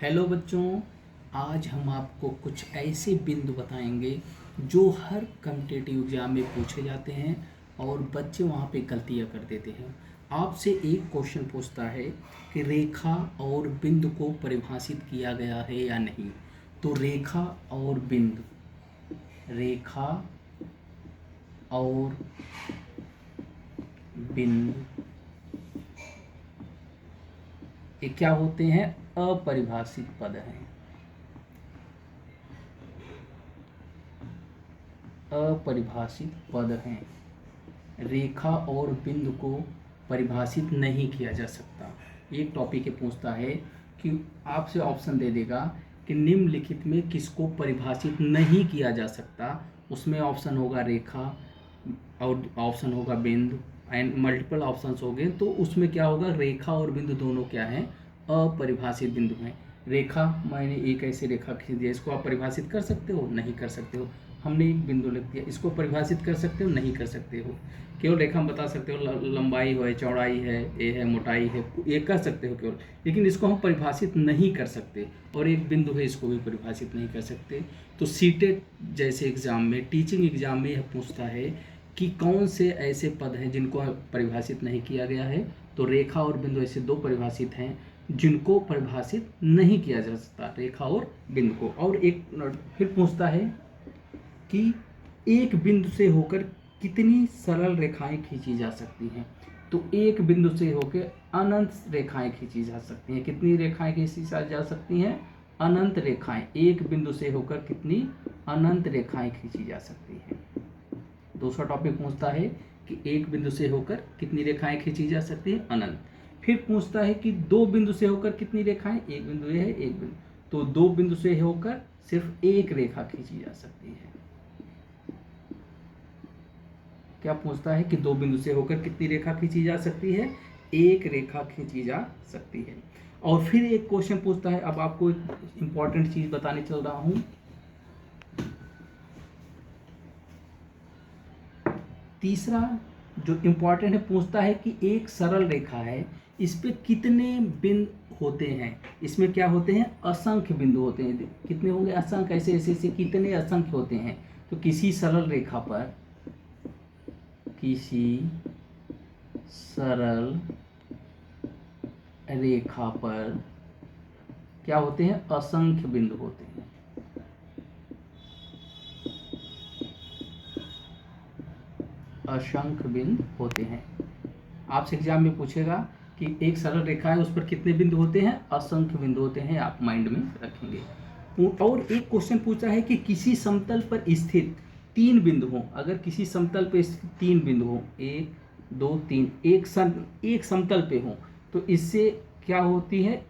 Hello बच्चों, आज हम आपको कुछ ऐसे बिंदु बताएंगे जो हर कॉम्पिटिटिव एग्जाम में पूछे जाते हैं और बच्चे वहाँ पे गलतियाँ कर देते हैं। आपसे एक क्वेश्चन पूछता है कि रेखा और बिंदु को परिभाषित किया गया है या नहीं। तो रेखा और बिंदु, रेखा और बिंदु ये क्या होते हैं? अपरिभाषित पद हैं। अपरिभाषित पद हैं। रेखा और बिंदु को परिभाषित नहीं किया जा सकता। एक टॉपिक ये पूछता है कि आपसे ऑप्शन दे देगा कि निम्नलिखित में किसको परिभाषित नहीं किया जा सकता। उसमें ऑप्शन होगा रेखा और ऑप्शन होगा बिंदु एंड मल्टीपल ऑप्शंस हो गए। तो उसमें क्या होगा, रेखा और बिंदु दोनों क्या हैं? अपरिभाषित बिंदु हैं। रेखा, मैंने एक ऐसी रेखा खींच दिया, इसको आप परिभाषित कर सकते हो? नहीं कर सकते हो। हमने एक बिंदु लिख दिया, इसको परिभाषित कर सकते हो? नहीं कर सकते हो। केवल रेखा में बता सकते हो लंबाई है, चौड़ाई है, ये है, मोटाई है, ये कर सकते हो केवल, लेकिन इसको हम परिभाषित नहीं कर सकते। और एक बिंदु है, इसको भी परिभाषित नहीं कर सकते। तो सीटेट जैसे एग्जाम में, टीचिंग एग्जाम में यह पूछता है कि कौन से ऐसे पद हैं जिनको परिभाषित नहीं किया गया है। तो रेखा और बिंदु ऐसे दो परिभाषित हैं जिनको परिभाषित नहीं किया जा सकता, रेखा और बिंदु को। और एक फिर पूछता है कि एक बिंदु से होकर कितनी सरल रेखाएं खींची जा सकती हैं। तो एक बिंदु से होकर अनंत रेखाएं खींची जा सकती हैं। कितनी रेखाएं खींची जा सकती हैं? अनंत रेखाएं। एक बिंदु से होकर कितनी अनंत रेखाएं खींची जा सकती हैं। दूसरा टॉपिक पूछता है कि एक बिंदु से होकर कितनी रेखाएं खींची जा सकती है? अनंत। फिर पूछता है कि दो बिंदु से होकर कितनी रेखाएं? एक बिंदु ये है, एक बिंदु, तो दो बिंदु से होकर सिर्फ एक रेखा खींची जा सकती है। क्या पूछता है कि दो बिंदु से होकर कितनी रेखा खींची जा सकती है? एक रेखा खींची जा सकती है। और फिर एक क्वेश्चन पूछता है, अब आपको इंपॉर्टेंट चीज बताने चल रहा हूं। तीसरा जो इम्पोर्टेंट है, पूछता है कि एक सरल रेखा है, इस पे कितने बिंदु होते हैं? इसमें क्या होते हैं? असंख्य बिंदु होते हैं। कितने होंगे? असंख्य। ऐसे ऐसे ऐसे कितने असंख्य होते हैं? तो किसी सरल रेखा पर, किसी सरल रेखा पर क्या होते हैं? असंख्य बिंदु होते हैं। असंख्य बिंदु होते हैं। आपसे एग्जाम में पूछेगा कि एक सरल रेखा है, उस पर कितने बिंदु होते हैं? असंख्य बिंदु होते हैं। आप माइंड में रखेंगे। और एक क्वेश्चन पूछा है कि किसी समतल पर स्थित तीन बिंदु हो। अगर किसी समतल पर स्थित तीन बिंदु हो, एक, दो, तीन, एक समतल पे हो, तो इससे क्या होती है?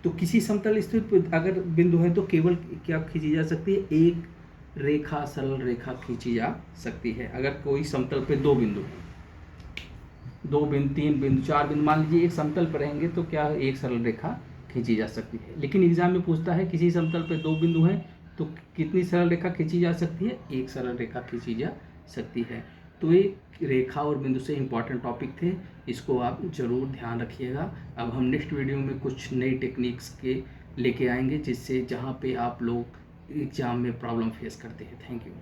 तो किसी समतल स्थित अगर बिंदु है तो केवल क्या खींची जा सकती है? एक रेखा, सरल रेखा खींची जा सकती है। अगर कोई समतल पे दो बिंदु, दो बिंदु, तीन बिंदु, चार बिंदु, मान लीजिए एक समतल पर रहेंगे तो क्या एक सरल रेखा खींची जा सकती है। लेकिन एग्जाम में पूछता है किसी समतल पर दो बिंदु हैं तो कितनी सरल रेखा खींची जा सकती है? एक सरल रेखा खींची जा सकती है। तो ये रेखा और बिंदु से इम्पॉर्टेंट टॉपिक थे, इसको आप जरूर ध्यान रखिएगा। अब हम नेक्स्ट वीडियो में कुछ नई टेक्निक्स के लेके आएंगे, जिससे जहाँ पे आप लोग एग्जाम में प्रॉब्लम फेस करते हैं। Thank you.